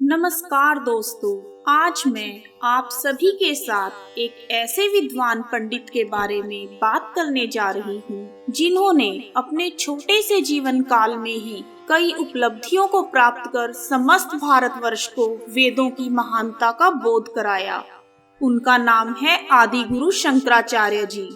नमस्कार दोस्तों, आज मैं आप सभी के साथ एक ऐसे विद्वान पंडित के बारे में बात करने जा रही हूँ जिन्होंने अपने छोटे से जीवन काल में ही कई उपलब्धियों को प्राप्त कर समस्त भारतवर्ष को वेदों की महानता का बोध कराया। उनका नाम है आदि गुरु शंकराचार्य जी।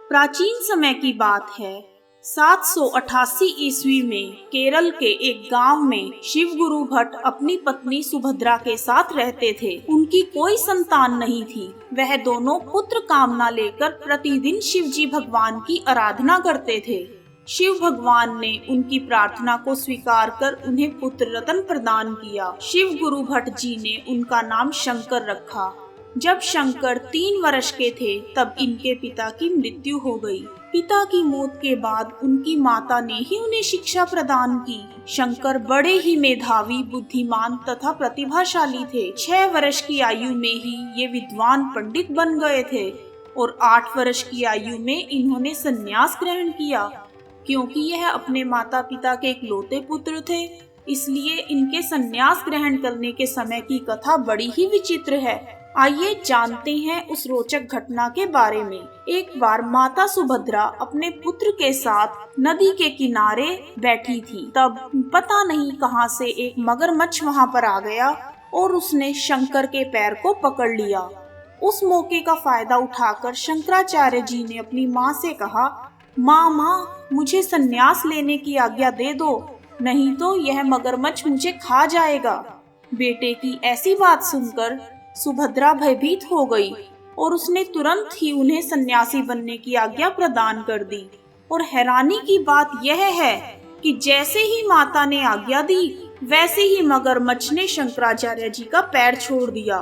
प्राचीन समय की बात है, 788 ईस्वी में केरल के एक गांव में शिव गुरु भट्ट अपनी पत्नी सुभद्रा के साथ रहते थे। उनकी कोई संतान नहीं थी। वह दोनों पुत्र कामना लेकर प्रतिदिन शिव जी भगवान की आराधना करते थे। शिव भगवान ने उनकी प्रार्थना को स्वीकार कर उन्हें पुत्र रत्न प्रदान किया। शिव गुरु भट्ट जी ने उनका नाम शंकर रखा। जब शंकर 3 वर्ष के थे तब इनके पिता की मृत्यु हो गई। पिता की मौत के बाद उनकी माता ने ही उन्हें शिक्षा प्रदान की। शंकर बड़े ही मेधावी, बुद्धिमान तथा प्रतिभाशाली थे। 6 वर्ष की आयु में ही ये विद्वान पंडित बन गए थे और 8 वर्ष की आयु में इन्होंने संन्यास ग्रहण किया। क्योंकि यह अपने माता पिता के इकलौते पुत्र थे, इसलिए इनके संन्यास ग्रहण करने के समय की कथा बड़ी ही विचित्र है। आइए जानते हैं उस रोचक घटना के बारे में। एक बार माता सुभद्रा अपने पुत्र के साथ नदी के किनारे बैठी थी। तब पता नहीं कहां से एक मगरमच्छ वहां पर आ गया और उसने शंकर के पैर को पकड़ लिया। उस मौके का फायदा उठाकर शंकराचार्य जी ने अपनी माँ से कहा, माँ, मुझे संन्यास लेने की आज्ञा दे दो, नहीं तो यह मगरमच्छ मुझे खा जाएगा। बेटे की ऐसी बात सुनकर सुभद्रा भयभीत हो गई और उसने तुरंत ही उन्हें सन्यासी बनने की आज्ञा प्रदान कर दी। और हैरानी की बात यह है कि जैसे ही माता ने आज्ञा दी, वैसे ही मगरमच्छ ने शंकराचार्य जी का पैर छोड़ दिया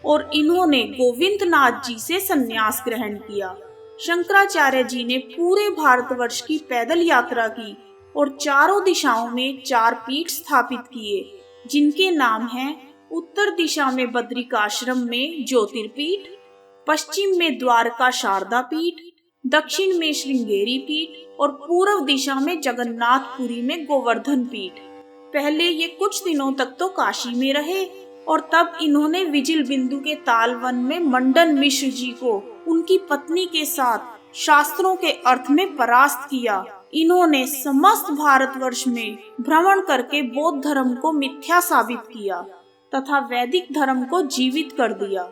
और इन्होंने गोविंदनाथ जी से सन्यास ग्रहण किया। शंकराचार्य जी ने पूरे भारतवर्ष की पैदल यात्रा की और चारों दिशाओं में 4 पीठ स्थापित किए, जिनके नाम हैं उत्तर दिशा में बद्रिकाश्रम में ज्योतिर्पीठ, पश्चिम में द्वारका शारदा पीठ, दक्षिण में श्रृंगेरी पीठ और पूर्व दिशा में जगन्नाथपुरी में गोवर्धन पीठ। पहले ये कुछ दिनों तक तो काशी में रहे और तब इन्होंने विजिल बिंदु के तालवन में मंडन मिश्र जी को उनकी पत्नी के साथ शास्त्रों के अर्थ में परास्त किया। इन्होंने समस्त भारतवर्ष में भ्रमण करके बौद्ध धर्म को मिथ्या साबित किया तथा वैदिक धर्म को जीवित कर दिया।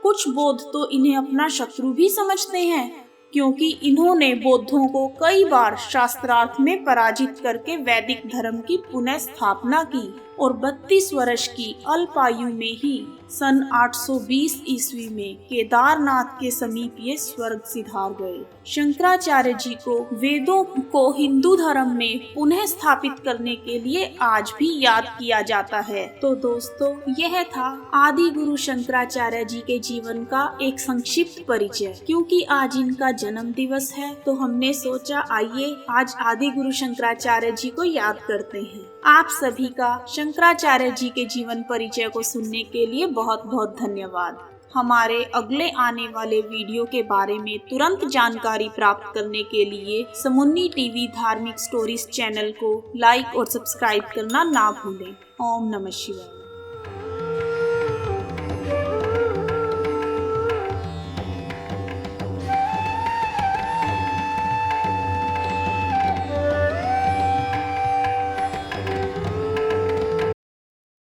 कुछ बौद्ध तो इन्हें अपना शत्रु भी समझते हैं, क्योंकि इन्होंने बौद्धों को कई बार शास्त्रार्थ में पराजित करके वैदिक धर्म की पुनः स्थापना की और 32 वर्ष की अल्प आयु में ही सन 820 ईस्वी में केदारनाथ के समीप ये स्वर्ग सिधार गए। शंकराचार्य जी को वेदों को हिंदू धर्म में पुनः स्थापित करने के लिए आज भी याद किया जाता है। तो दोस्तों, यह था आदि गुरु शंकराचार्य जी के जीवन का एक संक्षिप्त परिचय। क्योंकि आज इनका जन्म दिवस है तो हमने सोचा आइए आज आदि गुरु शंकराचार्य जी को याद करते हैं। आप सभी का शंकराचार्य जी के जीवन परिचय को सुनने के लिए बहुत बहुत धन्यवाद। हमारे अगले आने वाले वीडियो के बारे में तुरंत जानकारी प्राप्त करने के लिए समुन्नी टीवी धार्मिक स्टोरीज चैनल को लाइक और सब्सक्राइब करना ना भूलें। ओम नमः शिवाय।